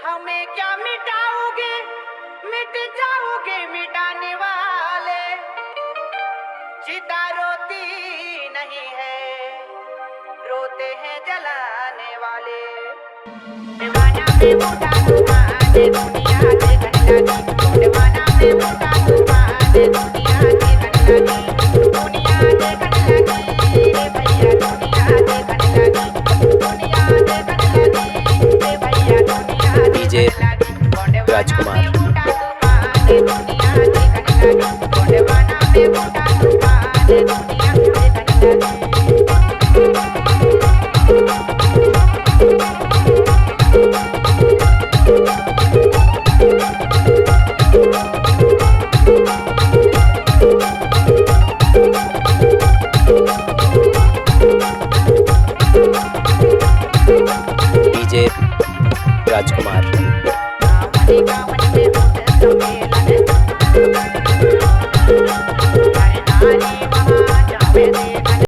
हमें क्या मिटाओगे, मिट जाओगे मिटाने वाले। चिता रोती नहीं है, रोते हैं जलाने वाले। दीवाना में मोटा तूफान, दुनिया देखने लगी। दीवाना में मोटा तूफान, दुनिया देखने लगी। दुनिया देखने लगी रे भैया, दुनिया देखने लगी। दुनिया देखने लगी रे भैया, दुनिया डीजे राजकुमार। दुनिया देखने लगी। दीवाना में मोटा तूफान, दुनिया देखने लगी। डीजे राजकुमार। मन में